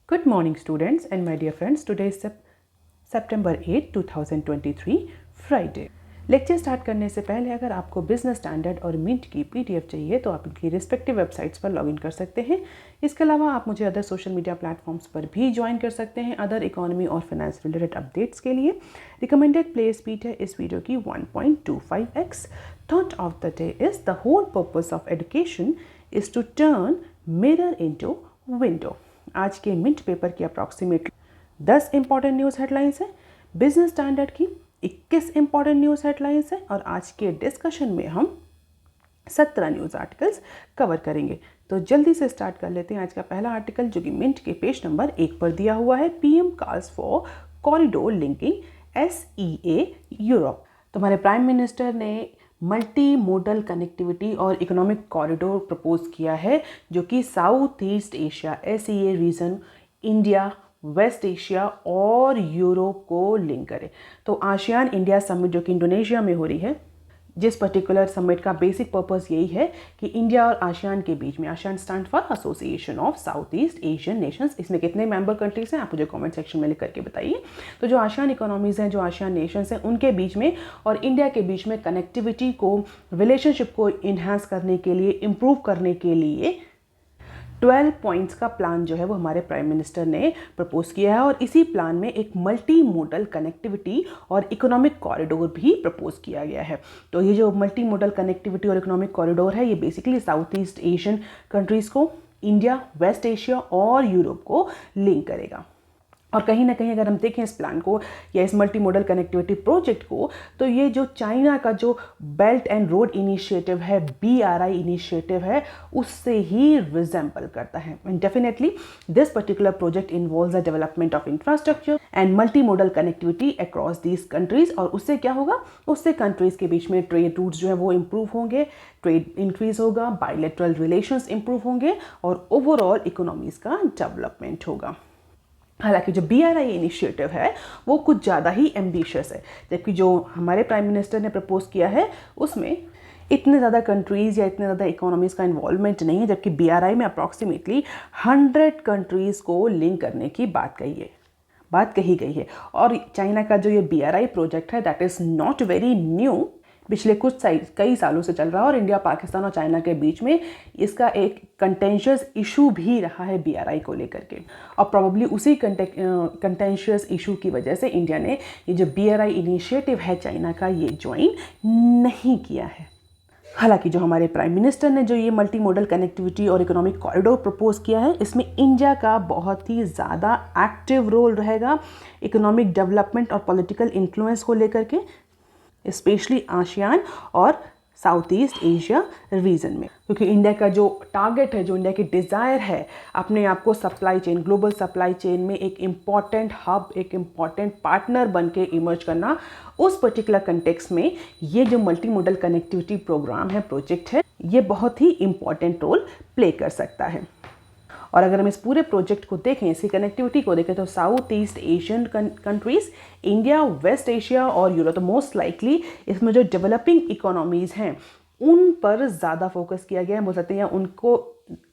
Good morning students and my dear friends. Today is September 8, 2023 Friday. Lecture start करने से पहले अगर आपको बिजनेस स्टैंडर्ड और मिंट की पीडीएफ चाहिए तो आप इनकी रिस्पेक्टिव वेबसाइट्स पर लॉगिन कर सकते हैं। इसके अलावा आप मुझे अदर सोशल मीडिया प्लेटफॉर्म्स पर भी ज्वाइन कर सकते हैं अदर इकोनॉमी और फाइनेंस रिलेटेड अपडेट्स के लिए। रिकमेंडेड प्ले स्पीड है इस वीडियो की 1.25x। Thought of the day is the whole purpose of education is to turn mirror into window. आज के मिंट पेपर की अप्रॉक्सीमेटली 10 इंपॉर्टेंट न्यूज़ हेडलाइंस हैं, बिजनेस स्टैंडर्ड की 21 इंपॉर्टेंट न्यूज़ हेडलाइंस हैं और आज के डिस्कशन में हम 17 न्यूज़ आर्टिकल्स कवर करेंगे। तो जल्दी से स्टार्ट कर लेते हैं। आज का पहला आर्टिकल जो कि मिंट के पेज नंबर 1 पर दिया हुआ है, PM calls for corridor linking SEA Europe. तो हमारे प्राइम मिनिस्टर ने मल्टी मोडल कनेक्टिविटी और इकोनॉमिक कॉरिडोर प्रपोज किया है जो कि South East Asia SEA region, India, West Asia और यूरोप को लिंक करे। तो आसियान इंडिया समिट जो कि इंडोनेशिया में हो रही है, जिस पर्टिकुलर समिट का बेसिक पर्पस यही है कि इंडिया और आसियान के बीच में, ASEAN stand for association of south East Asian Nations, इसमें कितने मेंबर कंट्रीज हैं आप मुझे कमेंट सेक्शन में लिख करके बताइए। तो जो आसियान इकोनॉमीज़ हैं, जो आसियान नेशंस हैं, उनके बीच में और इंडिया के बीच में कनेक्टिविटी को, रिलेशनशिप को इन्हांस करने के लिए, इम्प्रूव करने के लिए 12 पॉइंट्स का प्लान जो है वो हमारे प्राइम मिनिस्टर ने प्रपोज किया है और इसी प्लान में एक मल्टी मोडल कनेक्टिविटी और इकोनॉमिक कॉरिडोर भी प्रपोज किया गया है। तो ये जो मल्टी मोडल कनेक्टिविटी और इकोनॉमिक कॉरिडोर है ये basically south East Asian countries को, इंडिया, वेस्ट एशिया और यूरोप को लिंक करेगा। और कहीं ना कहीं अगर हम देखें इस प्लान को या इस मल्टी मोडल कनेक्टिविटी प्रोजेक्ट को, तो ये जो चाइना का जो बेल्ट एंड रोड इनिशिएटिव है, BRI इनिशिएटिव है, उससे ही रिजेंबल करता है। And definitely this particular project involves the development of infrastructure and multi modal connectivity across these countries. और उससे क्या होगा, उससे कंट्रीज के बीच में ट्रेड रूट्स जो है वो इम्प्रूव होंगे, ट्रेड इंक्रीज होगा, बायलैटरल रिलेशंस इम्प्रूव होंगे और ओवरऑल इकोनॉमीज का डेवलपमेंट होगा। हालांकि जो BRI इनिशिएटिव है वो कुछ ज़्यादा ही एम्बिशियस है, जबकि जो हमारे प्राइम मिनिस्टर ने प्रपोज किया है उसमें इतने ज़्यादा कंट्रीज़ या इतने ज़्यादा इकोनॉमीज़ का इन्वॉल्वमेंट नहीं है, जबकि BRI में अप्रॉक्सीमेटली 100 कंट्रीज़ को लिंक करने की बात कही गई है। और चाइना का जो ये BRI प्रोजेक्ट है that is not very new, पिछले कई सालों से चल रहा है और इंडिया, पाकिस्तान और चाइना के बीच में इसका एक कंटेंशियस इशू भी रहा है BRI को लेकर के। और प्रॉब्ली उसी कंटेंशियस इशू की वजह से इंडिया ने ये जो BRI इनिशिएटिव है चाइना का, ये ज्वाइन नहीं किया है। हालांकि जो हमारे प्राइम मिनिस्टर ने जो ये मल्टी मॉडल कनेक्टिविटी और इकोनॉमिक कॉरिडोर प्रपोज किया है, इसमें इंडिया का बहुत ही ज़्यादा एक्टिव रोल रहेगा इकोनॉमिक डेवलपमेंट और पॉलिटिकल इन्फ्लुएंस को लेकर के, स्पेशली आसियान और साउथ ईस्ट एशिया रीजन में। क्योंकि इंडिया का जो टारगेट है, जो इंडिया की डिज़ायर है अपने आप को supply chain, global supply chain में एक इम्पॉर्टेंट हब, एक इम्पॉर्टेंट पार्टनर बन के इमर्ज करना, उस पर्टिकुलर कंटेक्स्ट में ये जो मल्टी मॉडल कनेक्टिविटी प्रोग्राम है, प्रोजेक्ट है, ये बहुत ही इम्पॉर्टेंट रोल प्ले कर सकता है। और अगर हम इस पूरे प्रोजेक्ट को देखें, इसकी कनेक्टिविटी को देखें, तो South East Asian countries, India, West Asia और यूरोप, तो मोस्ट लाइकली इसमें जो डेवलपिंग इकोनॉमीज़ हैं उन पर ज़्यादा फोकस किया गया है, बोल सकते हैं, या उनको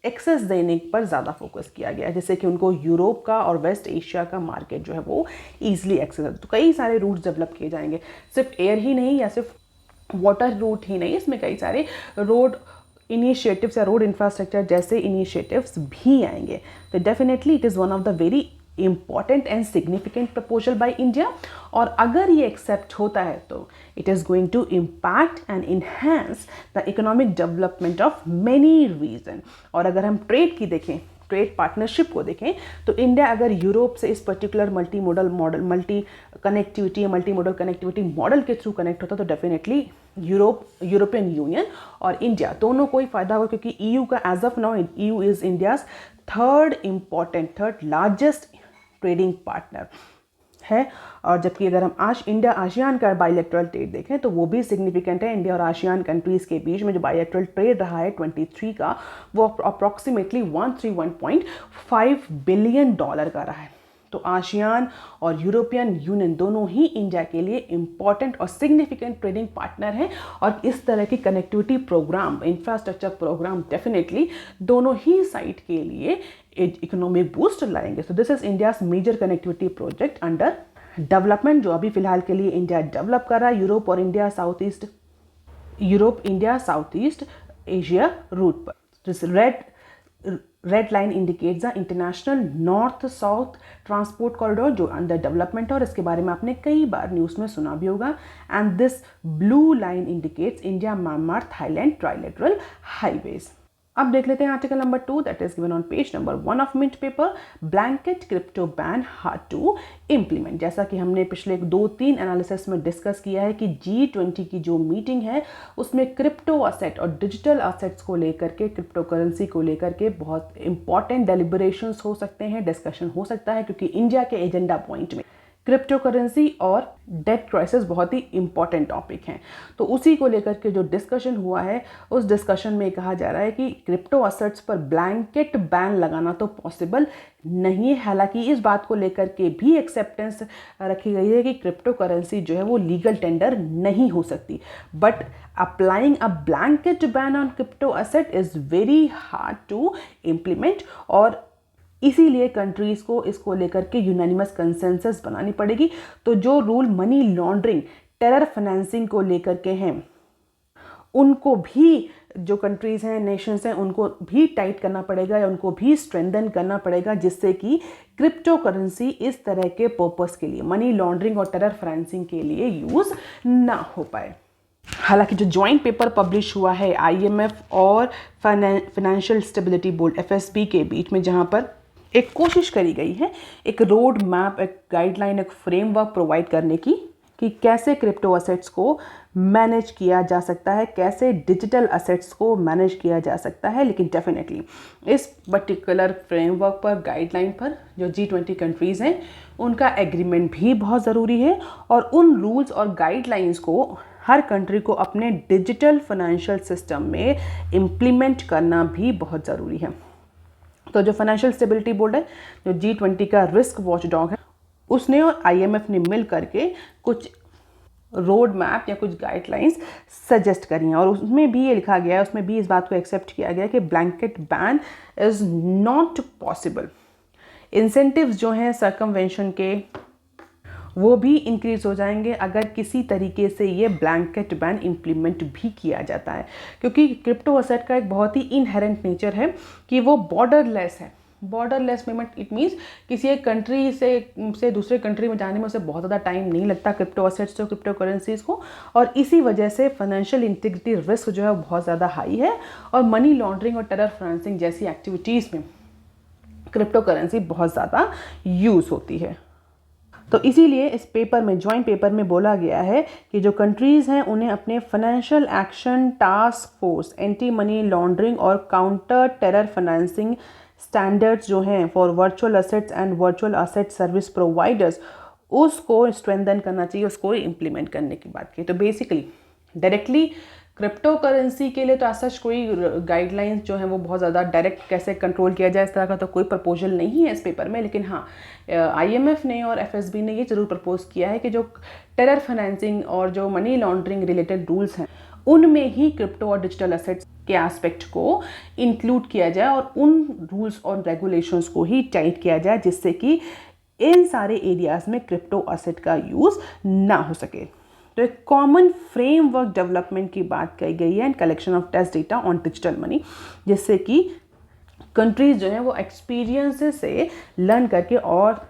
एक्सेस देने पर ज़्यादा फोकस किया गया है, जैसे कि उनको यूरोप का और वेस्ट एशिया का मार्केट जो है वो ईजिली एक्सेस है। तो कई सारे रूट्स डेवलप किए जाएंगे, सिर्फ एयर ही नहीं या सिर्फ वाटर रूट ही नहीं, इसमें कई सारे रोड इनिशिएटिव्स या रोड इंफ्रास्ट्रक्चर जैसे इनिशिएटिव्स भी आएंगे। तो definitely it is one of the very important and significant proposal by India. और अगर ये एक्सेप्ट होता है तो it is going to impact and enhance the economic development of many region. और अगर हम ट्रेड की देखें, ट्रेड पार्टनरशिप को देखें, तो इंडिया अगर यूरोप से इस particular multi modal connectivity model के थ्रू कनेक्ट होता तो डेफिनेटली यूरोपियन यूनियन और इंडिया दोनों को ही फायदा होगा, क्योंकि EU का age of now EU is India's third largest trading partner है। और जबकि अगर हम इंडिया आसियान का बायलैटरल ट्रेड देखें तो वो भी सिग्निफिकेंट है। इंडिया और आसियान कंट्रीज़ के बीच में जो बायलैटरल ट्रेड रहा है 23 का, वो अप्रॉक्सीमेटली 131.5 बिलियन डॉलर का रहा है। तो आसियान और यूरोपियन यूनियन दोनों ही इंडिया के लिए इम्पॉर्टेंट और सिग्निफिकेंट ट्रेडिंग पार्टनर हैं और इस तरह की connectivity programme, infrastructure programme definitely दोनों ही साइड के लिए इकोनॉमिक बूस्ट लाएंगे। So this is India's major connectivity project under development, जो अभी फिलहाल के लिए इंडिया डेवलप कर रहा है Europe India South East Asia route पर। This red line indicates the international north south transport corridor जो अंडर डेवलपमेंट है और इसके बारे में आपने कई बार न्यूज़ में सुना भी होगा। And this blue line indicates India Myanmar Thailand trilateral highways. अब देख लेते हैं article number 2 that is given on page number 1 of Mint paper. Blanket crypto ban hard to implement. जैसा कि हमने पिछले 2-3 एनालिसिस में डिस्कस किया है कि G20 की जो मीटिंग है उसमें क्रिप्टो असेट और डिजिटल असेट्स को लेकर के, क्रिप्टो करेंसी को लेकर के बहुत इंपॉर्टेंट डेलिब्रेशंस हो सकते हैं, डिस्कशन हो सकता है, क्योंकि इंडिया के एजेंडा पॉइंट में क्रिप्टो करेंसी और डेट क्राइसिस बहुत ही इंपॉर्टेंट टॉपिक हैं। तो उसी को लेकर के जो डिस्कशन हुआ है उस डिस्कशन में कहा जा रहा है कि क्रिप्टो असेट्स पर ब्लैंकेट बैन लगाना तो पॉसिबल नहीं है। हालांकि इस बात को लेकर के भी एक्सेप्टेंस रखी गई है कि क्रिप्टो करेंसी जो है वो लीगल टेंडर नहीं हो सकती, but applying a blanket ban on crypto asset is very hard to implement और इसीलिए कंट्रीज को इसको लेकर के यूनानिमस कंसेंसस बनानी पड़ेगी। तो जो rule money laundering, terror financing को लेकर के हैं उनको भी, जो कंट्रीज हैं, नेशंस हैं, उनको भी टाइट करना पड़ेगा या उनको भी स्ट्रेंथन करना पड़ेगा, जिससे कि क्रिप्टो करेंसी इस तरह के पर्पस के लिए, मनी लॉन्ड्रिंग और टेरर फाइनेंसिंग के लिए यूज ना हो पाए। हालांकि जो जॉइंट पेपर पब्लिश हुआ है IMF और फाइनेंशियल स्टेबिलिटी बोर्ड FSB के बीच में, जहां पर एक कोशिश करी गई है एक रोड मैप, एक गाइडलाइन, एक फ्रेमवर्क प्रोवाइड करने की कि कैसे क्रिप्टो असेट्स को मैनेज किया जा सकता है, कैसे डिजिटल असेट्स को मैनेज किया जा सकता है। लेकिन डेफिनेटली इस पर्टिकुलर फ्रेमवर्क पर, गाइडलाइन पर जो G20 कंट्रीज़ हैं उनका एग्रीमेंट भी बहुत ज़रूरी है और उन रूल्स और गाइडलाइंस को हर कंट्री को अपने डिजिटल फाइनेंशियल सिस्टम में इम्प्लीमेंट करना भी बहुत ज़रूरी है। तो जो फाइनेंशियल स्टेबिलिटी बोर्ड है, जो G20 का रिस्क वॉच डॉग है, उसने और IMF ने मिल करके कुछ रोड मैप या कुछ गाइडलाइंस सजेस्ट करी हैं और उसमें भी ये लिखा गया है, उसमें भी इस बात को एक्सेप्ट किया गया कि blanket ban is not possible. Incentives जो हैं सर्कमवेंशन के वो भी इंक्रीज हो जाएंगे अगर किसी तरीके से ये ब्लैंकेट बैन इम्प्लीमेंट भी किया जाता है, क्योंकि क्रिप्टो असेट का एक बहुत ही इनहेरेंट नेचर है कि वो बॉर्डरलेस है। बॉर्डरलेस पेमेंट इट मीन्स किसी एक कंट्री से दूसरे कंट्री में जाने में उसे बहुत ज़्यादा टाइम नहीं लगता क्रिप्टो असेट्स और क्रिप्टो करेंसीज को, और इसी वजह से फाइनेंशियल इंटीग्रिटी रिस्क जो है वो बहुत ज़्यादा हाई है और मनी लॉन्ड्रिंग और टेरर फाइनेंसिंग जैसी एक्टिविटीज़ में क्रिप्टो करेंसी बहुत ज़्यादा यूज़ होती है। तो इसीलिए इस पेपर में, जॉइंट पेपर में बोला गया है कि जो कंट्रीज़ हैं उन्हें अपने financial action task force, anti money laundering और काउंटर टेरर फाइनेंसिंग स्टैंडर्ड्स जो हैं for virtual assets and virtual asset service providers, उसको स्ट्रेंथन करना चाहिए, उसको इम्प्लीमेंट करने की बात की। तो बेसिकली डायरेक्टली क्रिप्टो करेंसी के लिए तो ऐसा कोई गाइडलाइंस जो है वो बहुत ज़्यादा डायरेक्ट कैसे कंट्रोल किया जाए इस तरह का तो कोई प्रपोजल नहीं है इस पेपर में। लेकिन हाँ, IMF ने और FSB ने ये ज़रूर प्रपोज किया है कि जो टेरर फाइनेंसिंग और जो मनी लॉन्ड्रिंग रिलेटेड रूल्स हैं उनमें ही क्रिप्टो और डिजिटल असेट्स के एस्पेक्ट को इंक्लूड किया जाए और उन रूल्स और रेगुलेशंस को ही टाइट किया जाए, जिससे कि इन सारे एरियाज़ में क्रिप्टो असेट का यूज़ ना हो सके। तो एक कॉमन फ्रेमवर्क डेवलपमेंट की बात कही गई है and collection of test data on digital money, जिससे कि कंट्रीज जो है वो एक्सपीरियंसेस से लर्न करके और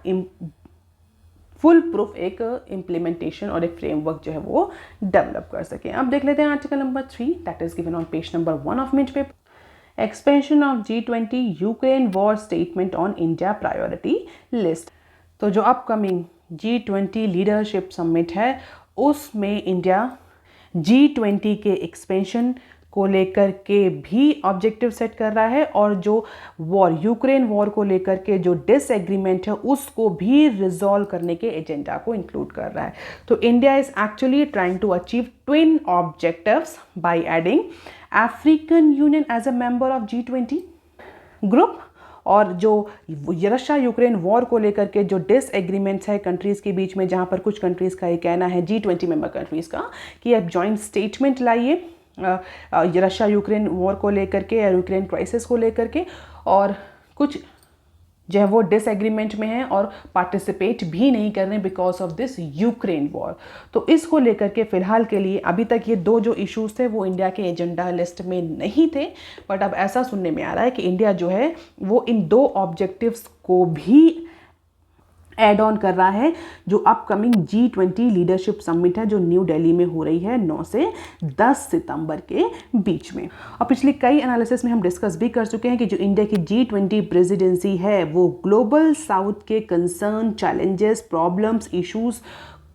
फुल प्रूफ एक इम्प्लीमेंटेशन और एक फ्रेमवर्क जो है वो डेवलप कर सकें। अब देख लेते हैं article number 3 that is given on page number 1 of Mint paper. Expansion of G20 Ukraine war statement on India priority list. तो जो अपकमिंग G20 लीडरशिप समिट है उसमें इंडिया G20 के एक्सपेंशन को लेकर के भी ऑब्जेक्टिव सेट कर रहा है और जो वॉर, यूक्रेन वॉर को लेकर के जो डिसएग्रीमेंट है उसको भी रिजॉल्व करने के एजेंडा को इंक्लूड कर रहा है। तो India is actually trying to achieve twin objectives by adding African Union as a member of G20 group और जो रशिया यूक्रेन वॉर को लेकर के जो डिसएग्रीमेंट्स है कंट्रीज़ के बीच में, जहाँ पर कुछ कंट्रीज़ का ये कहना है, G20 मेंबर कंट्रीज़ का, कि आप जॉइंट स्टेटमेंट लाइए रशिया यूक्रेन वॉर को लेकर के या यूक्रेन क्राइसिस को लेकर के, और कुछ जो है वो डिसएग्रीमेंट में है और पार्टिसिपेट भी नहीं कर रहे because of this Ukraine war. तो इसको लेकर के फ़िलहाल के लिए अभी तक ये दो जो इश्यूज़ थे वो इंडिया के एजेंडा लिस्ट में नहीं थे, बट अब ऐसा सुनने में आ रहा है कि इंडिया जो है वो इन दो ऑब्जेक्टिव्स को भी ऐड ऑन कर रहा है, जो अपकमिंग G20 लीडरशिप समिट है जो न्यू दिल्ली में हो रही है 9 से 10 सितंबर के बीच में। और पिछले कई एनालिसिस में हम डिस्कस भी कर चुके हैं कि जो इंडिया की G20 प्रेसिडेंसी है वो ग्लोबल साउथ के कंसर्न, चैलेंजेस, प्रॉब्लम्स, इश्यूज़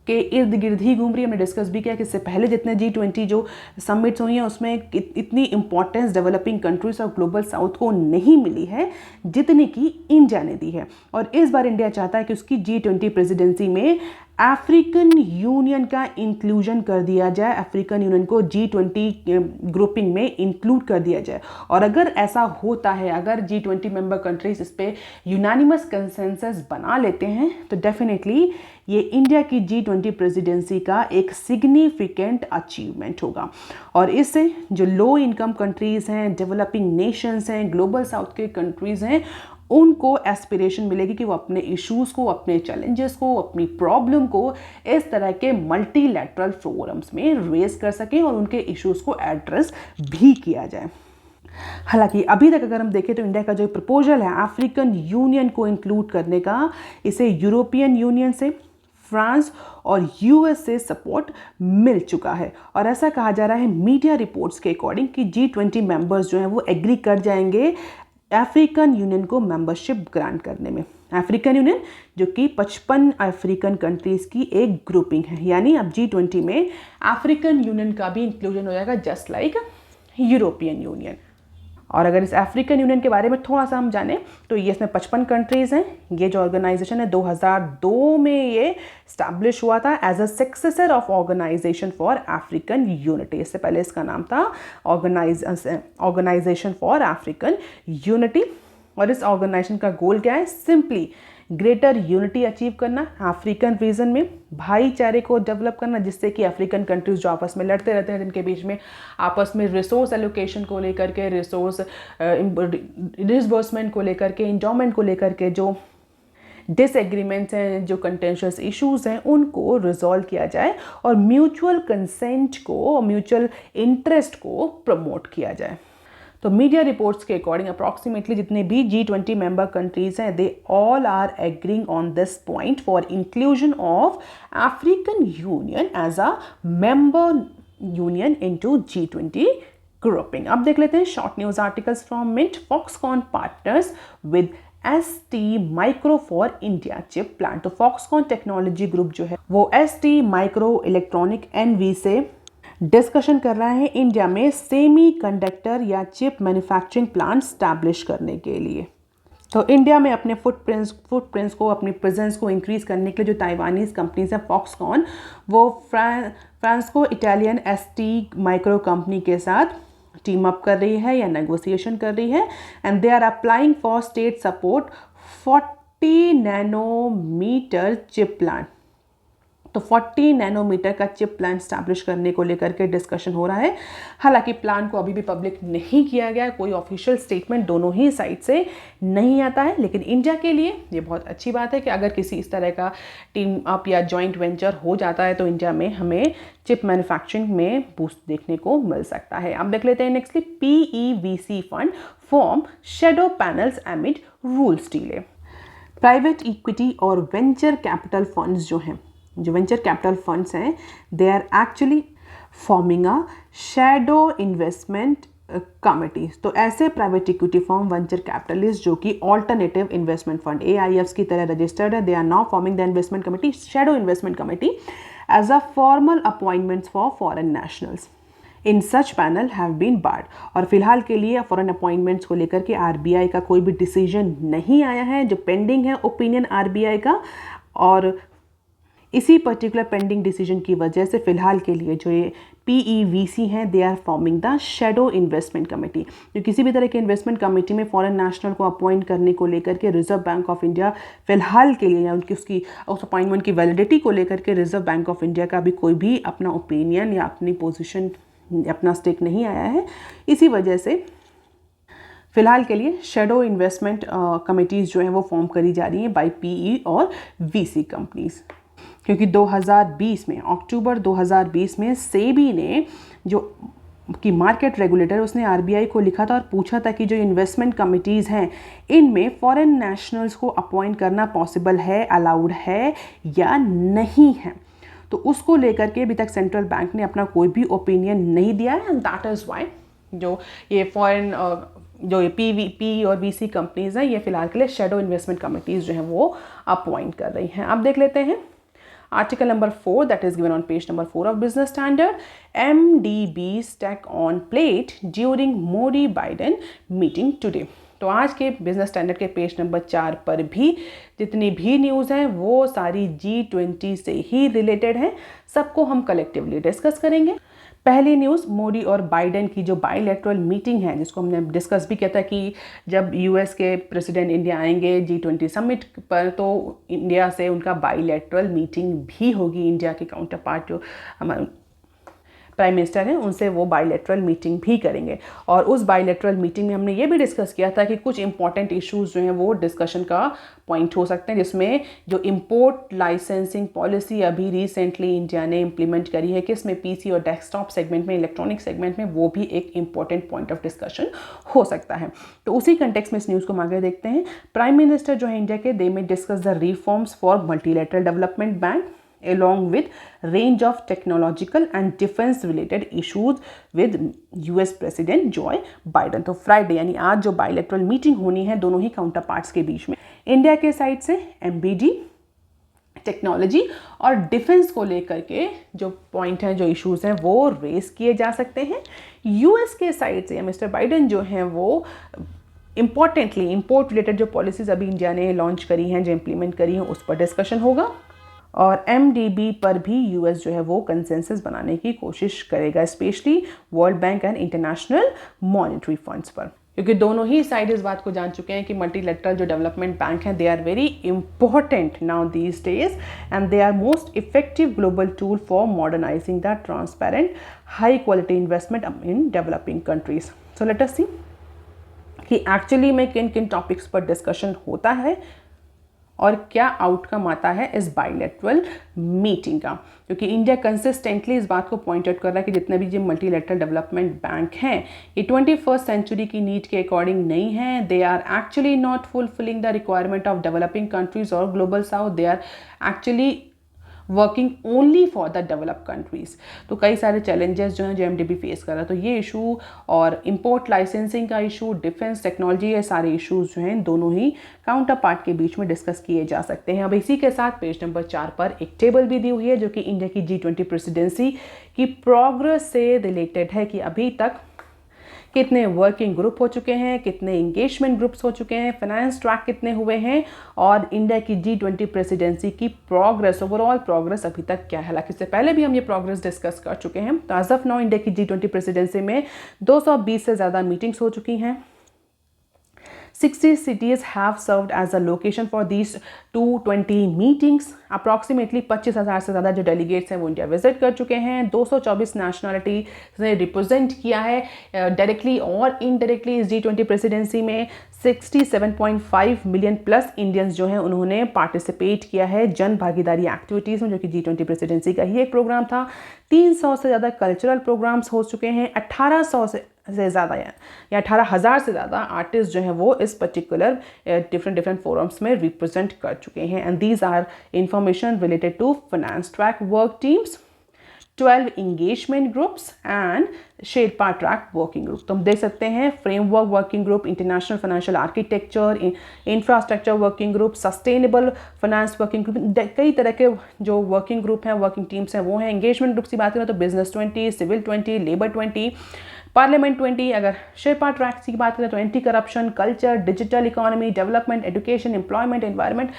के इर्द गिर्द ही घूम रही है। हमने डिस्कस भी किया कि इससे पहले जितने G20 जो समिट्स हुई हैं उसमें इतनी इंपॉर्टेंस डेवलपिंग कंट्रीज और ग्लोबल साउथ को नहीं मिली है जितनी की इंडिया ने दी है। और इस बार इंडिया चाहता है कि उसकी G20 प्रेसिडेंसी में अफ्रीकन यूनियन का इंक्लूजन कर दिया जाए, अफ्रीकन यूनियन को G20 ग्रुपिंग में इंक्लूड कर दिया जाए। और अगर ऐसा होता है, अगर G20 मेंबर कंट्रीज इस पर यूनानिमस कंसेंसस बना लेते हैं, तो डेफिनेटली ये इंडिया की G20 प्रेसिडेंसी का एक सिग्निफिकेंट अचीवमेंट होगा। और इससे जो लो इनकम कंट्रीज़ हैं, डेवलपिंग नेशंस हैं, ग्लोबल साउथ के कंट्रीज़ हैं, उनको एस्पिरेशन मिलेगी कि वो अपने इश्यूज़ को, अपने चैलेंजेस को, अपनी प्रॉब्लम को इस तरह के मल्टीलैटरल फोरम्स में रेज कर सकें और उनके इश्यूज़ को एड्रेस भी किया जाए। हालांकि अभी तक अगर हम देखें तो इंडिया का जो प्रपोजल है अफ्रीकन यूनियन को इंक्लूड करने का, इसे यूरोपियन यूनियन से, फ्रांस और यूएस से सपोर्ट मिल चुका है। और ऐसा कहा जा रहा है मीडिया रिपोर्ट्स के अकॉर्डिंग कि G20 मेंबर्स जो हैं वो एग्री कर जाएंगे अफ्रीकन यूनियन को मेंबरशिप ग्रांट करने में। अफ्रीकन यूनियन जो कि 55 अफ्रीकन कंट्रीज़ की एक ग्रुपिंग है, यानी अब G20 में अफ्रीकन यूनियन का भी इंक्लूजन हो जाएगा जस्ट लाइक यूरोपियन यूनियन। और अगर इस अफ्रीकन यूनियन के बारे में थोड़ा सा हम जानें तो ये इसमें 55 कंट्रीज़ हैं। ये जो ऑर्गेनाइजेशन है 2002 में ये स्टैब्लिश हुआ था as a successor of organisation for African unity. इससे पहले इसका नाम था ऑर्गेनाइजेशन फॉर अफ्रीकन यूनिटी। और इस ऑर्गेनाइजेशन का गोल क्या है? सिंपली ग्रेटर यूनिटी अचीव करना, अफ्रीकन रीजन में भाईचारे को डेवलप करना, जिससे कि अफ्रीकन कंट्रीज जो आपस में लड़ते रहते हैं जिनके बीच में आपस में रिसोर्स एलोकेशन को लेकर के, रिसोर्स डिसबर्समेंट को लेकर के, इंजॉयमेंट को लेकर के जो डिसएग्रीमेंट्स हैं, जो कंटेंशियस इश्यूज हैं, उनको रिजॉल्व किया जाए और म्यूचुअल कंसेंट को, म्यूचुअल इंटरेस्ट को प्रमोट किया जाए। तो मीडिया रिपोर्ट्स के अकॉर्डिंग अप्रॉक्सीमेटली जितने भी G20 मेंबर कंट्रीज हैं, they all are agreeing on this point for inclusion of African Union as a member union into G20 grouping. अब देख लेते हैं short news articles from Mint. Foxconn partners with ST micro for India chip plant. तो Foxconn technology group जो है वो ST micro electronic NV से discussion कर रहा है इंडिया में सेमी कंडक्टर या चिप मैन्युफैक्चरिंग प्लांट स्टैब्लिश करने के लिए। तो इंडिया में अपने फुटप्रिंट्स को, अपनी प्रेजेंस को इंक्रीज करने के लिए जो ताइवानीज कंपनीज है फॉक्सकॉन, वो फ्रांस को इटालियन ST माइक्रो कंपनी के साथ टीम अप कर रही है या नेगोशिएशन कर रही है, and they are applying for state support 40 nanometre chip plant. तो 40 नैनोमीटर का चिप प्लांट स्टैब्लिश करने को लेकर के डिस्कशन हो रहा है। हालांकि प्लान को अभी भी पब्लिक नहीं किया गया है, कोई ऑफिशियल स्टेटमेंट दोनों ही साइड से नहीं आता है। लेकिन इंडिया के लिए ये बहुत अच्छी बात है कि अगर किसी इस तरह का टीम अप या जॉइंट वेंचर हो जाता है तो इंडिया में हमें चिप मैन्युफैक्चरिंग में बूस्ट देखने को मिल सकता है। अब देख लेते हैं nextly, PEVC fund form shadow panels amid rules delay. Private equity और वेंचर कैपिटल फंड्स जो हैं, जो वेंचर कैपिटल फंड्स हैं, they are actually forming a shadow investment committees. तो ऐसे private equity form venture capitalist जो कि ऑल्टरनेटिव इन्वेस्टमेंट फंड AIFs की तरह रजिस्टर्ड है, they are now forming the investment committee, shadow investment committee as a formal appointments for foreign nationals in such panel have been barred. और फिलहाल के लिए foreign appointments को लेकर के RBI का कोई भी डिसीजन नहीं आया है। जो पेंडिंग है ओपिनियन RBI का, और इसी पर्टिकुलर पेंडिंग डिसीजन की वजह से फ़िलहाल के लिए जो ये PEVC हैं they are forming the shadow investment committee. जो किसी भी तरह के इन्वेस्टमेंट कमेटी में फॉरेन नेशनल को अपॉइंट करने को लेकर के रिजर्व बैंक ऑफ इंडिया फ़िलहाल के लिए या उसकी उस अपॉइंटमेंट की वैलिडिटी को लेकर के रिजर्व बैंक ऑफ इंडिया का भी कोई भी अपना ओपिनियन या अपनी पोजिशन अपना स्टेक नहीं आया है। इसी वजह से फ़िलहाल के लिए शेडो इन्वेस्टमेंट कमिटीज़ जो हैं वो फॉर्म करी जा रही हैं बाय PE और VC कंपनीज़, क्योंकि 2020 में अक्टूबर 2020 में सेबी ने जो कि मार्केट रेगुलेटर उसने RBI को लिखा था और पूछा था कि जो इन्वेस्टमेंट कमिटीज़ हैं इनमें फॉरेन नेशनल्स को अपॉइंट करना पॉसिबल है, अलाउड है या नहीं है। तो उसको लेकर के अभी तक सेंट्रल बैंक ने अपना कोई भी ओपिनियन नहीं दिया है एंड दैट इज़ वाई जो ये फॉरेन जो ये PE और VC कंपनीज़ हैं ये फ़िलहाल के लिए शेडो इन्वेस्टमेंट कमिटीज़ जो हैं वो अपॉइंट कर रही हैं। अब देख लेते हैं article number 4 that is given on page number 4 of business standard. MDB stuck on plate during Modi-Biden meeting today. तो आज के बिजनेस स्टैंडर्ड के पेज नंबर 4 पर भी जितनी भी न्यूज़ हैं वो सारी G20 से ही रिलेटेड हैं। सबको हम कलेक्टिवली डिस्कस करेंगे। पहली न्यूज़ मोदी और बाइडेन की जो बायलैटरल मीटिंग है जिसको हमने डिस्कस भी किया था कि जब US के प्रेसिडेंट इंडिया आएंगे G20 समिट पर तो इंडिया से उनका बायलैटरल मीटिंग भी होगी। इंडिया के काउंटर पार्ट जो हमारे प्राइम मिनिस्टर हैं उनसे वो बायलैटरल मीटिंग भी करेंगे। और उस बायलैटरल मीटिंग में हमने ये भी डिस्कस किया था कि कुछ इंपॉर्टेंट इश्यूज़ जो हैं वो डिस्कशन का पॉइंट हो सकते हैं, जिसमें जो इंपोर्ट लाइसेंसिंग पॉलिसी अभी रिसेंटली इंडिया ने इम्प्लीमेंट करी है किसमें PC और डेस्कटॉप सेगमेंट में, इलेक्ट्रॉनिक सेगमेंट में, वो भी एक इंपॉर्टेंट पॉइंट ऑफ डिस्कशन हो सकता है। तो उसी कंटेक्स्ट में इस न्यूज़ को हम आगे देखते हैं। प्राइम मिनिस्टर जो है इंडिया के दे में discuss the reforms for multilateral development bank along with range of technological and defense related issues with US President Joe Biden। तो फ्राइडे यानी आज जो बायलैटरल मीटिंग होनी है दोनों ही काउंटर पार्ट्स के बीच में, इंडिया के साइड से MBD टेक्नोलॉजी और डिफेंस को लेकर के जो पॉइंट हैं जो इश्यूज हैं वो रेस किए जा सकते हैं। US के साइड से मिस्टर बाइडेन जो हैं वो इम्पॉर्टेंटली इंपोर्ट रिलेटेड जो पॉलिसीज अभी इंडिया ने लॉन्च करी हैं जो इम्प्लीमेंट करी हैं उस पर डिस्कशन होगा। और MDB पर भी US जो है वो कंसेंसस बनाने की कोशिश करेगा, specially world bank and international monetary funds पर, क्योंकि दोनों ही साइड इस बात को जान चुके हैं कि मल्टीलैटरल जो डेवलपमेंट बैंक हैं they are very important now these days and they are most effective global tool for modernising the transparent high quality investment in developing countries. So let us see कि actually में किन किन topics पर discussion होता है और क्या outcome आता है इस बायलैटरल मीटिंग का, क्योंकि इंडिया कंसिस्टेंटली इस बात को पॉइंट आउट कर रहा है कि जितने भी जो मल्टीलैटरल डेवलपमेंट बैंक हैं ये 21st सेंचुरी की नीड के अकॉर्डिंग नहीं है। They are actually not fulfilling the requirement of developing countries और global south. They are actually working only for the develop countries. तो कई सारे चैलेंजेस जो हैं जो MDB फेस कर रहा है, तो ये इशू और इंपोर्ट लाइसेंसिंग का इशू, डिफेंस टेक्नोलॉजी, ये सारे इश्यूज जो हैं दोनों ही काउंटर पार्ट के बीच में डिस्कस किए जा सकते हैं। अब इसी के साथ पेज नंबर 4 पर एक टेबल भी दी हुई है जो कि इंडिया की G20 प्रेसिडेंसी की प्रोग्रेस से रिलेटेड है कि अभी तक कितने वर्किंग ग्रुप हो चुके हैं, कितने इंगेजमेंट ग्रुप्स हो चुके हैं, फाइनेंस ट्रैक कितने हुए हैं और इंडिया की G20 प्रेसिडेंसी की प्रोग्रेस, ओवरऑल प्रोग्रेस अभी तक क्या है। हालांकि इससे पहले भी हम ये प्रोग्रेस डिस्कस कर चुके हैं। तो एज ऑफ नाउ इंडिया की G20 प्रेसिडेंसी में 220 से ज़्यादा मीटिंग्स हो चुकी हैं। 60 cities have served as a location for these 220 meetings. Approximately 25,000 से ज़्यादा जो डेलीगेट्स हैं वो इंडिया विजिट कर चुके हैं। 224 नेशनलिटी ने रिप्रेजेंट किया है डायरेक्टली और इनडायरेक्टली इस G20 प्रेसिडेंसी में। 67.5 मिलियन प्लस इंडियंस जो हैं उन्होंने पार्टिसिपेट किया है जन भागीदारी एक्टिविटीज़ में, जो कि G20 प्रेसिडेंसी का ही एक प्रोग्राम था। 300 से ज़्यादा कल्चरल प्रोग्राम्स हो चुके हैं। 1800 से ज़्यादा या 18,000 से ज़्यादा आर्टिस्ट जो हैं वो इस पर्टिकुलर डिफरेंट फोरम्स में रिप्रेजेंट कर चुके हैं। And these are information related to finance track work teams, 12 engagement groups and sherpa track working group. तो हम देख सकते हैं framework working group, international financial architecture, infrastructure working group, sustainable finance working group, कई तरह के जो वर्किंग ग्रुप हैं, वर्किंग टीम्स हैं वो हैं। इंगेजमेंट ग्रुप्स की बात करें तो बिजनेस 20, सिविल 20, लेबर 20, पार्लियामेंट 20, अगर शेरपा ट्रैक्स की बात करें तो anti corruption, culture, digital economy, development, education, employment, environment,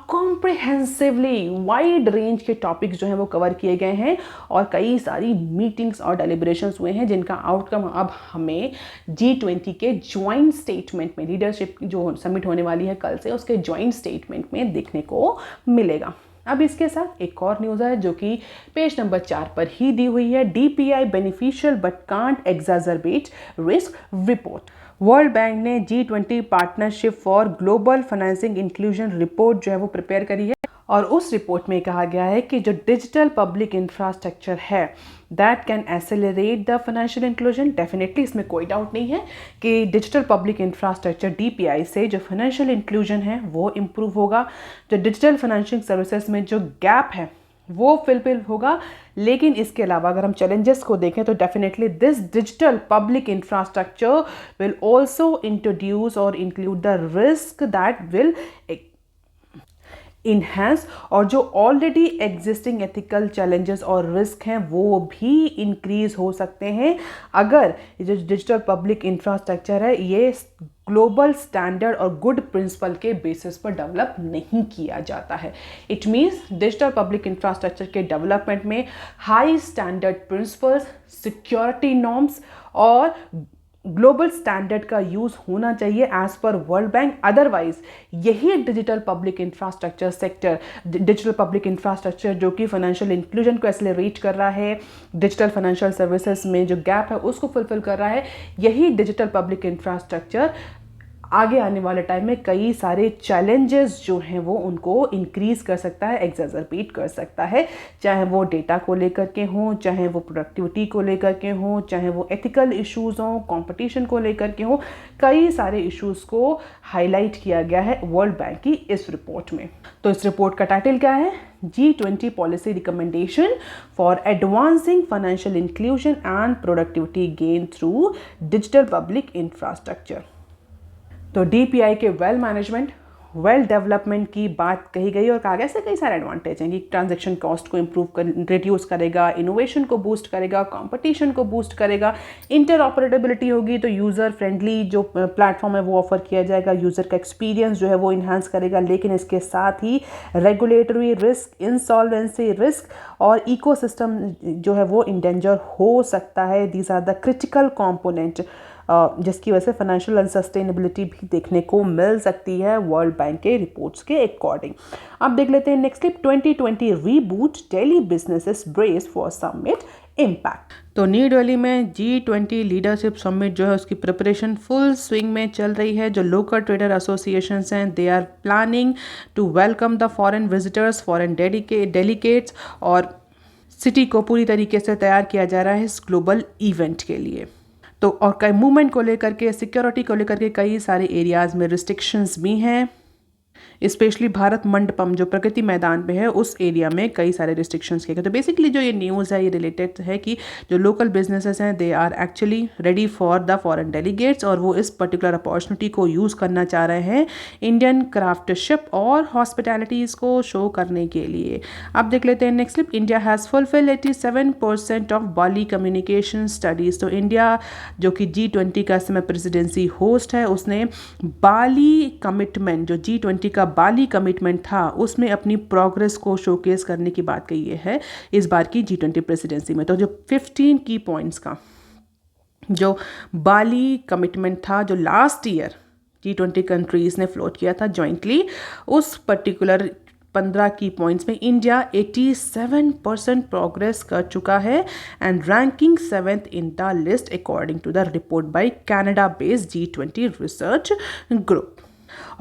comprehensively wide range के टॉपिक्स जो हैं वो कवर किए गए हैं और कई सारी मीटिंग्स और डेलिब्रेशंस हुए हैं जिनका आउटकम अब हमें G20 के ज्वाइंट स्टेटमेंट में, लीडरशिप जो समिट होने वाली है कल से, उसके ज्वाइंट स्टेटमेंट में देखने को मिलेगा। अब इसके साथ एक और न्यूज़ है जो कि पेज नंबर 4 पर ही दी हुई है, DPI beneficial but can't exaggerate risk report. World Bank ने G20 partnership for global financing inclusion report जो है वो प्रिपेयर करी है और उस रिपोर्ट में कहा गया है कि जो डिजिटल पब्लिक इंफ्रास्ट्रक्चर है that can accelerate the financial inclusion. Definitely इसमें कोई डाउट नहीं है कि डिजिटल पब्लिक इंफ्रास्ट्रक्चर DPI से जो फाइनेंशियल इंक्लूजन है वो इम्प्रूव होगा, जो डिजिटल फाइनेंशियल सर्विसेज में जो गैप है वो फिल होगा। लेकिन इसके अलावा अगर हम चैलेंजेस को देखें तो definitely this digital public infrastructure will also introduce और include the risk that will enhance, और जो ऑलरेडी एग्जिस्टिंग एथिकल चैलेंजेस और रिस्क हैं वो भी इंक्रीज हो सकते हैं अगर जो डिजिटल पब्लिक इंफ्रास्ट्रक्चर है ये ग्लोबल स्टैंडर्ड और गुड प्रिंसिपल के बेसिस पर डेवलप नहीं किया जाता है। It means digital public infrastructure के डेवलपमेंट में high standard principles, security norms और ग्लोबल स्टैंडर्ड का यूज़ होना चाहिए as per World Bank. Otherwise यही digital public infrastructure sector, digital public infrastructure जो कि फाइनेंशियल इंक्लूजन को एक्सेलरेट कर रहा है, डिजिटल फाइनेंशियल सर्विसेज में जो गैप है उसको फुलफिल कर रहा है, यही डिजिटल पब्लिक इंफ्रास्ट्रक्चर आगे आने वाले टाइम में कई सारे चैलेंजेस जो हैं वो उनको इंक्रीज कर सकता है, एक्सैजरबेट कर सकता है, चाहे वो डेटा को लेकर के हों, चाहे वो प्रोडक्टिविटी को लेकर के हों, चाहे वो एथिकल इश्यूज़ हों, कंपटीशन को लेकर के हों। कई सारे इश्यूज़ को हाईलाइट किया गया है वर्ल्ड बैंक की इस रिपोर्ट में। तो इस रिपोर्ट का टाइटल क्या है? G20 policy recommendation for advancing financial inclusion and productivity gain through digital public infrastructure. तो DPI के वेल मैनेजमेंट, वेल डेवलपमेंट की बात कही गई और कहा गया इससे कई सारे एडवांटेज हैं कि ट्रांजैक्शन कॉस्ट को इम्प्रूव कर रिड्यूस करेगा, इनोवेशन को बूस्ट करेगा, कंपटीशन को बूस्ट करेगा, इंटरऑपरेटेबिलिटी होगी तो यूज़र फ्रेंडली जो प्लेटफॉर्म है वो ऑफर किया जाएगा, यूज़र का एक्सपीरियंस जो है वो इन्हांस करेगा। लेकिन इसके साथ ही रेगुलेटरी रिस्क, इंसॉल्वेंसी रिस्क और इकोसिस्टम जो है वो इंडेंजर हो सकता है। These are the critical component जिसकी वजह से फाइनेंशियल अनसस्टेनेबिलिटी भी देखने को मिल सकती है वर्ल्ड बैंक के रिपोर्ट्स के अकॉर्डिंग। अब देख लेते हैं next clip, 2020 reboot daily businesses brace for summit impact. तो न्यू दिल्ली में G20 लीडरशिप समिट जो है उसकी प्रिपरेशन फुल स्विंग में चल रही है। जो लोकल ट्रेडर एसोसिएशंस हैं they are planning to welcome the foreign visitors, foreign delegates, और सिटी को पूरी तरीके से तैयार किया जा रहा है इस ग्लोबल इवेंट के लिए। तो और कई मूवमेंट को लेकर के, सिक्योरिटी को लेकर के कई सारे एरियाज़ में रिस्ट्रिक्शंस भी हैं। स्पेशली भारत मंडपम जो प्रगति मैदान पे है उस एरिया में कई सारे रिस्ट्रिक्शंस किए गए। तो बेसिकली जो ये न्यूज़ है ये रिलेटेड है कि जो लोकल बिजनेसेस हैं they are actually ready for the foreign delegates और वो इस पर्टिकुलर अपॉर्चुनिटी को यूज़ करना चाह रहे हैं इंडियन क्राफ्टशिप और हॉस्पिटैलिटीज़ को शो करने के लिए। अब देख लेते हैं next clip, India has fulfil 87% of Bali communication studies. तो इंडिया जो कि G20 का समय प्रेसिडेंसी होस्ट है उसने बाली कमिटमेंट, जो G20 का बाली कमिटमेंट था उसमें अपनी प्रोग्रेस को शोकेस करने की बात कही है इस बार की G20 प्रेसिडेंसी में। तो जो 15 की पॉइंट्स का जो बाली कमिटमेंट था जो लास्ट ईयर G20 कंट्रीज़ ने फ्लोट किया था जॉइंटली, उस पर्टिकुलर 15 की पॉइंट्स में इंडिया 87% प्रोग्रेस कर चुका है and ranking 7th in the list according to the report by Canada based G20 research group.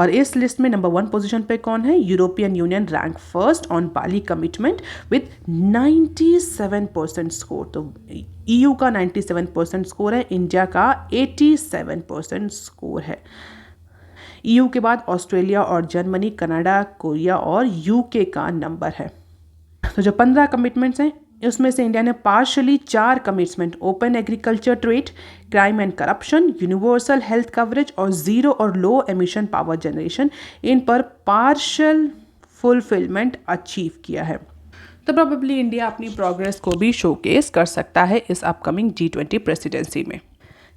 और इस लिस्ट में नंबर 1 पोजीशन पे कौन है? European union rank first on Bali commitment with 97% score. तो EU का 97% स्कोर है, इंडिया का 87% स्कोर है। EU के बाद ऑस्ट्रेलिया और जर्मनी, कनाडा, कोरिया और UK का नंबर है। तो जो 15 कमिटमेंट्स हैं उसमें से इंडिया ने partially 4 commitment, open agriculture trade, crime and corruption, universal health coverage और जीरो और लो एमिशन पावर जनरेशन, इन पर पार्शल फुलफिलमेंट अचीव किया है। तो प्रोबेबली इंडिया अपनी प्रोग्रेस को भी शोकेस कर सकता है इस अपकमिंग G20 प्रेसिडेंसी में।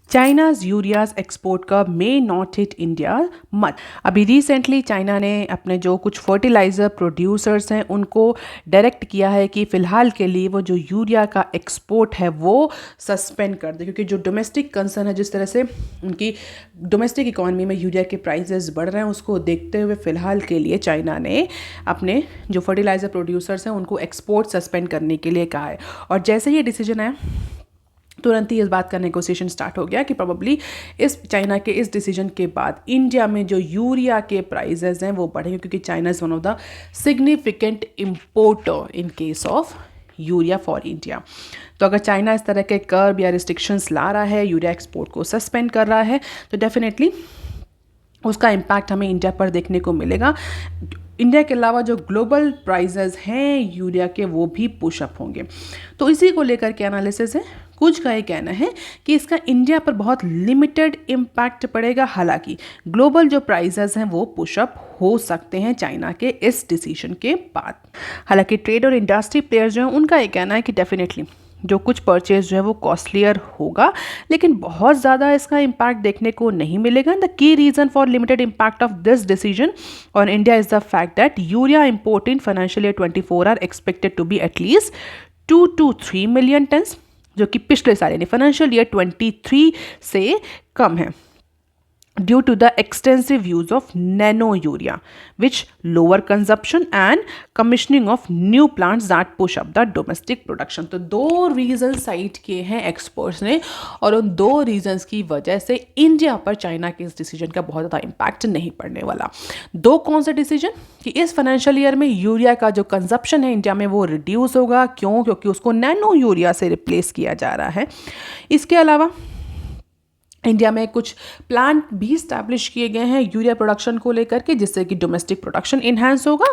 चाइनाज यूरियाज एक्सपोर्ट का may not hit India much. अभी रिसेंटली चाइना ने अपने जो कुछ फर्टिलाइज़र प्रोड्यूसर्स हैं उनको डायरेक्ट किया है कि फ़िलहाल के लिए वो जो यूरिया का एक्सपोर्ट है वो सस्पेंड कर दे, क्योंकि जो डोमेस्टिक कंसर्न है, जिस तरह से उनकी डोमेस्टिक इकोनॉमी में यूरिया के प्राइसेस बढ़ रहे हैं, उसको देखते हुए फ़िलहाल के लिए चाइना ने अपने जो फर्टिलाइज़र प्रोड्यूसर्स हैं उनको एक्सपोर्ट सस्पेंड करने के लिए कहा है। और जैसे ये डिसीजन आया तुरंत ही इस बात का नेगोशिएशन स्टार्ट हो गया कि प्रोबेबली इस चाइना के इस डिसीजन के बाद इंडिया में जो यूरिया के प्राइसेस हैं वो बढ़ेंगे, क्योंकि China is one of the significant importer in case of urea for India. तो अगर चाइना इस तरह के कर्ब या रिस्ट्रिक्शंस ला रहा है, यूरिया एक्सपोर्ट को सस्पेंड कर रहा है, तो डेफिनेटली उसका इम्पैक्ट हमें इंडिया पर देखने को मिलेगा। इंडिया के अलावा जो ग्लोबल प्राइसेस हैं यूरिया के वो भी पुशअप होंगे। तो इसी को लेकर के एनालिसिस है। कुछ का ये कहना है कि इसका इंडिया पर बहुत लिमिटेड इम्पैक्ट पड़ेगा, हालांकि ग्लोबल जो प्राइसेस हैं वो पुशअप हो सकते हैं चाइना के इस डिसीजन के बाद। हालांकि ट्रेड और इंडस्ट्री प्लेयर्स जो हैं उनका ये कहना है कि डेफिनेटली जो कुछ परचेज जो है वो कॉस्टलियर होगा, लेकिन बहुत ज़्यादा इसका इम्पैक्ट देखने को नहीं मिलेगा। The key reason for limited impact of this decision on India is the fact that urea import in financial year 24 are expected to be at least 2 to 3 million tonnes, जो कि पिछले साल यानी फाइनेंशियल ईयर 23 से कम है, due to the extensive use of nano urea which lower consumption and commissioning of new plants that push up the domestic production। तो दो reason site किए हैं एक्सपर्ट्स ने, और उन दो रीजंस की वजह से इंडिया पर चाइना के इस डिसीजन का बहुत ज़्यादा इम्पैक्ट नहीं पड़ने वाला। दो कौन से डिसीजन कि इस फाइनेंशियल ईयर में यूरिया का जो कंजप्शन है इंडिया में वो रिड्यूस होगा, क्यों? क्योंकि उसको नैनो यूरिया से रिप्लेस किया जा रहा है। इसके अलावा इंडिया में कुछ प्लांट भी स्टैब्लिश किए गए हैं यूरिया प्रोडक्शन को लेकर के, जिससे कि डोमेस्टिक प्रोडक्शन इन्हांस होगा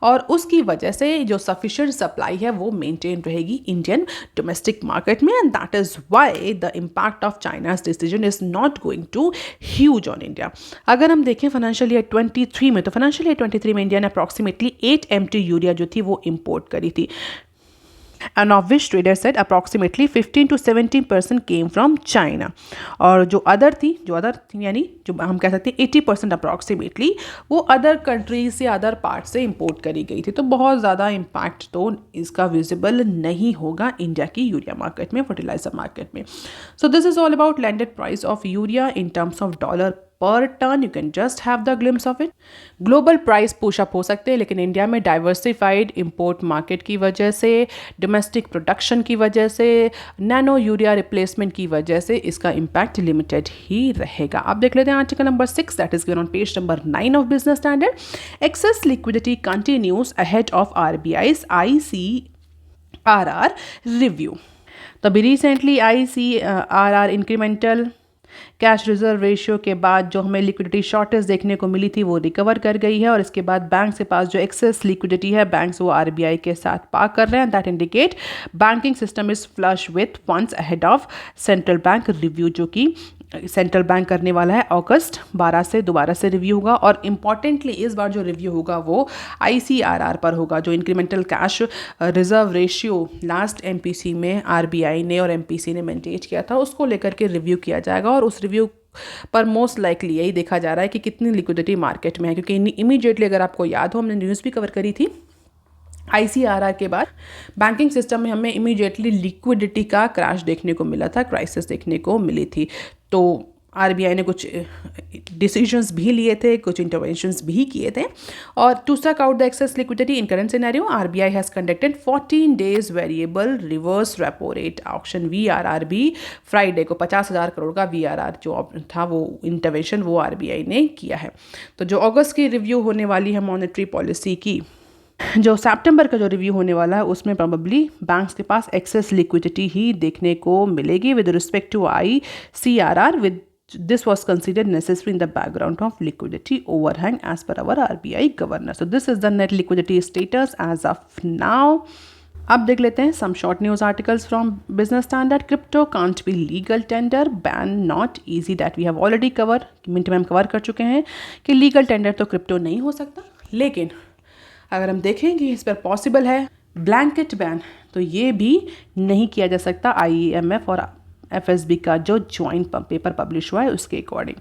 और उसकी वजह से जो सफिशिएंट सप्लाई है वो मेंटेन रहेगी इंडियन डोमेस्टिक मार्केट में। And that is why the impact of China's decision is not going to huge on India. अगर हम देखें फाइनेंशियल ईयर 23 में, तो फाइनेंशियल ईयर 23 में इंडिया ने अप्रॉक्सीमेटली 8 MT यूरिया जो थी वो इम्पोर्ट करी थी, and of which traders said approximately 15 to 17% came from China। और जो अदर थी यानी जो हम कह सकते हैं 80% अप्रॉक्सीमेटली वो अदर कंट्रीज से, अदर पार्ट से इंपोर्ट करी गई थी। तो बहुत ज़्यादा इम्पैक्ट तो इसका विजिबल नहीं होगा इंडिया की यूरिया मार्केट में, फर्टिलाइजर मार्केट में। So this is all about landed price of urea in terms of dollar per ton. You can just have the glimpse of it. Global price push up हो सकते हैं, लेकिन India में diversified import market की वजह से, domestic production की वजह से, नैनो यूरिया रिप्लेसमेंट की वजह से इसका इम्पैक्ट लिमिटेड ही रहेगा। आप देख लेते हैं article number 6 that is given on page number 9 of business standard. Access liquidity continues ahead of RBI's ICRR review. तो अभी recently ICRR incremental cash reserve ratio के बाद जो हमें लिक्विडिटी शॉर्टेज देखने को मिली थी वो रिकवर कर गई है, और इसके बाद बैंक के पास जो एक्सेस लिक्विडिटी है बैंक्स वो RBI के साथ पार्क कर रहे हैं। That indicate banking system is flush with funds ahead of central bank review, जो कि सेंट्रल बैंक करने वाला है। अगस्त 12 से दोबारा से रिव्यू होगा, और इम्पॉर्टेंटली इस बार जो रिव्यू होगा वो ICRR पर होगा। जो incremental cash reserve ratio last MPC में RBI ने और MPC ने मेंटेन किया था उसको लेकर के रिव्यू किया जाएगा, और उस रिव्यू पर मोस्ट लाइकली यही देखा जा रहा है कि कितनी लिक्विडिटी मार्केट में है। क्योंकि इमीडिएटली अगर आपको याद हो, हमने न्यूज़ भी कवर करी थी, ICRR के बाद बैंकिंग सिस्टम में हमें इमीडिएटली लिक्विडिटी का क्रैश देखने को मिला था, क्राइसिस देखने को मिली थी। तो RBI ने कुछ डिसीजंस भी लिए थे, कुछ इंटरवेंशंस भी किए थे। और to stuck out the excess liquidity in current scenario, RBI has conducted 14 days variable reverse repo rate auction VRRB Friday को। 50,000 करोड़ का VRR जो था वो इंटरवेंशन वो RBI ने किया है। तो जो अगस्त की रिव्यू होने वाली है मॉनेटरी पॉलिसी की, जो सितंबर का जो रिव्यू होने वाला है उसमें प्रोबेबली बैंक्स के पास एक्सेस लिक्विडिटी ही देखने को मिलेगी with respect to ICRR। With this was considered necessary in the background of liquidity overhang as per our RBI governor. So this is the net liquidity status as of now. अब देख लेते हैं some short news articles from Business Standard. Crypto can't be legal tender, ban not easy, that we have already cover, minute में हम cover कर चुके हैं कि लीगल टेंडर तो क्रिप्टो नहीं हो सकता, लेकिन अगर हम देखें कि इस पर पॉसिबल है ब्लैंकेट बैन, तो ये भी नहीं किया जा सकता IMF और FSB का जो ज्वाइंट पेपर पब्लिश हुआ है उसके according.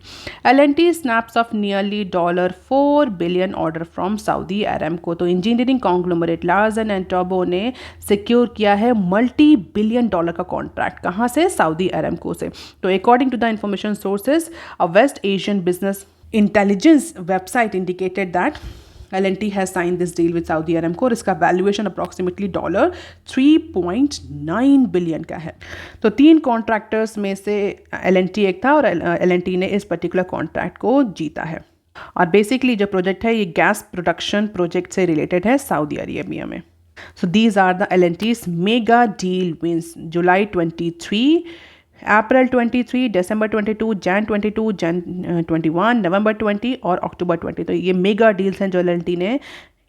L&T snaps of nearly $4 billion order from Saudi Aramco, तो engineering conglomerate Larsen and Toubro ने सिक्योर किया है $multi-billion का कॉन्ट्रैक्ट। कहाँ से? सऊदी अरामको से। तो according to the information sources, a West Asian business intelligence website indicated that L&T has signed this deal with Saudi Aramco और इसका वैल्यूएशन अप्रॉक्सीमेटली $3.9 बिलियन का है। तो 3 कॉन्ट्रैक्टर्स में से L&T एक था और L&T ने इस पर्टिकुलर कॉन्ट्रैक्ट को जीता है। और बेसिकली जो प्रोजेक्ट है ये गैस प्रोडक्शन प्रोजेक्ट से रिलेटेड है सऊदी अरेबिया में। So these are the L&T's mega deal wins: July 23, April 23, December 22, Jan 22, Jan 21, November 20 और अक्टूबर 20। तो ये मेगा डील्स हैं जो L&T ने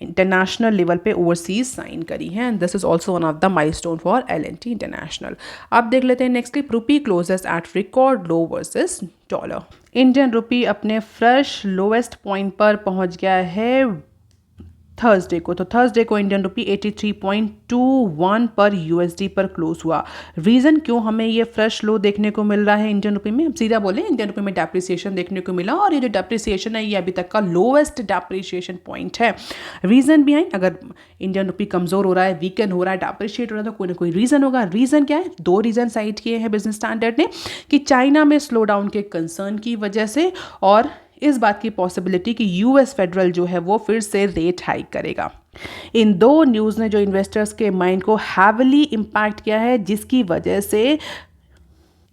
इंटरनेशनल लेवल पे ओवरसीज साइन करी हैं, and this is also one of the milestone for L&T international. अब देख लेते हैं next clip. Rupee closes at record low versus dollar. Indian rupee अपने फ्रेश लोएस्ट पॉइंट पर पहुंच गया है थर्सडे को। तो थर्सडे को इंडियन रुपी 83.21 पर USD पर क्लोज हुआ। रीज़न क्यों हमें ये फ्रेश लो देखने को मिल रहा है इंडियन रुपी में? अब सीधा बोले, इंडियन रुपी में डेप्रिसिएशन देखने को मिला और ये जो डेप्रिसिएशन है ये अभी तक का लोएस्ट डेप्रिसिएशन पॉइंट है। रीज़न भी है, अगर इंडियन रुपी कमज़ोर हो रहा है, वीकन हो रहा है, डेप्रिशिएट हो रहा है, तो कोई ना कोई रीज़न होगा। रीज़न क्या है? 2 रीज़न साइट किए हैं बिजनेस स्टैंडर्ड ने, कि चाइना में स्लो डाउन के कंसर्न की वजह से और इस बात की पॉसिबिलिटी कि US फेडरल जो है वो फिर से रेट हाइक करेगा। इन 2 न्यूज़ ने जो इन्वेस्टर्स के माइंड को हैविली इम्पैक्ट किया है, जिसकी वजह से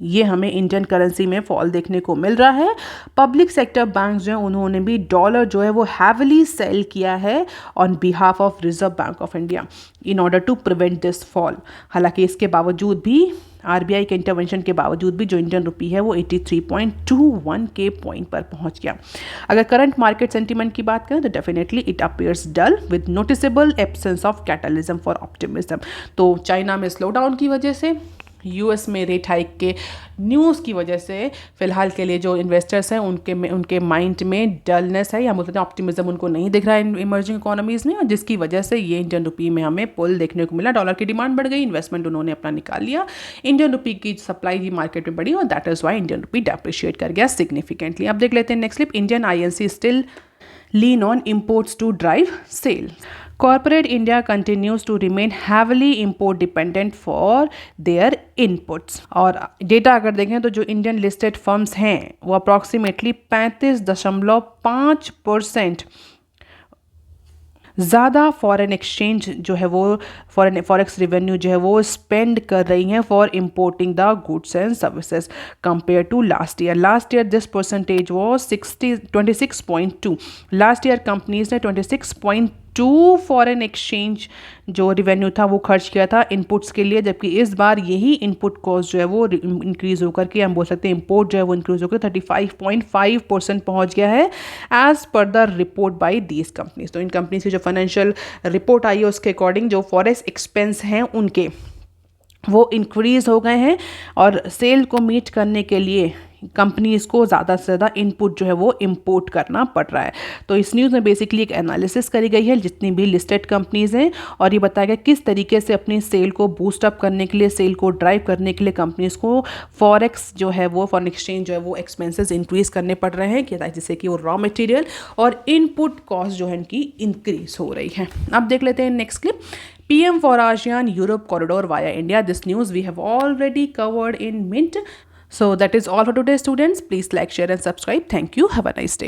ये हमें इंडियन करेंसी में फॉल देखने को मिल रहा है। पब्लिक सेक्टर बैंक जो है उन्होंने भी डॉलर जो है वो हैविली सेल किया है on behalf of Reserve Bank of India in order to prevent this fall. हालांकि इसके बावजूद भी, RBI के इंटरवेंशन के बावजूद भी, जो इंडियन रुपी है वो 83.21 के पॉइंट पर पहुंच गया। अगर करंट मार्केट सेंटीमेंट की बात करें तो definitely it appears dull with noticeable absence of catalysts for optimism. तो चाइना में स्लो डाउन की वजह से, US में रेट हाइक के न्यूज़ की वजह से फिलहाल के लिए जो इन्वेस्टर्स हैं उनके माइंड में डलनेस है, या बोलते हैं ऑप्टिमिज्म उनको नहीं दिख रहा है इमर्जिंग इकोनॉमीज़ में, और जिसकी वजह से ये इंडियन रुपी में हमें पुल देखने को मिला। डॉलर की डिमांड बढ़ गई, इन्वेस्टमेंट उन्होंने अपना निकाल लिया, इंडियन रुपी की सप्लाई भी मार्केट में बढ़ी और that is why Indian rupee depreciate कर गया सिग्निफिकेंटली। अब देख लेते हैं next clip. Indian INC still lean on imports to drive sales. Corporate India continues to remain heavily import dependent for their inputs. और डेटा अगर देखें तो जो इंडियन लिस्टेड फर्म्स हैं वो अप्रॉक्सीमेटली 35.5% ज़्यादा फॉरेन एक्सचेंज जो है वो फॉरेक्स रेवेन्यू जो है वो स्पेंड कर रही हैं for importing the goods and services compare to last year. Last year this percentage वो 26.2। लास्ट ईयर कंपनीज ने 26.2 फॉरेन एक्सचेंज जो रेवेन्यू था वो खर्च किया था इनपुट्स के लिए, जबकि इस बार यही इनपुट कॉस्ट जो है वो इंक्रीज़ होकर के, हम बोल सकते हैं इम्पोर्ट जो है वो इंक्रीज़ होकर 35.5% पहुंच गया है as per the report by these companies. तो इन कंपनीज की जो फाइनेंशियल रिपोर्ट आई है उसके अकॉर्डिंग जो फॉरेक्स एक्सपेंस हैं उनके वो इंक्रीज़ हो गए हैं और सेल को मीट करने के लिए कंपनीज़ को ज़्यादा से ज़्यादा इनपुट जो है वो इंपोर्ट करना पड़ रहा है। तो इस न्यूज़ में बेसिकली एक एनालिसिस करी गई है जितनी भी लिस्टेड कंपनीज़ हैं और ये बताया गया किस तरीके से अपनी सेल को बूस्ट अप करने के लिए, सेल को ड्राइव करने के लिए कंपनीज़ को फॉरेक्स जो है वो फॉरेन एक्सचेंज जो है वो एक्सपेंसेस इंक्रीज़ करने पड़ रहे हैं, जिससे कि वो रॉ मटेरियल और इनपुट कॉस्ट जो है इनकी इंक्रीज़ हो रही है। अब देख लेते हैं next clip. PM for ASEAN Europe corridor via India. This news we have already covered in Mint. So that is all for today, students. Please like, share and subscribe. Thank you. Have a nice day.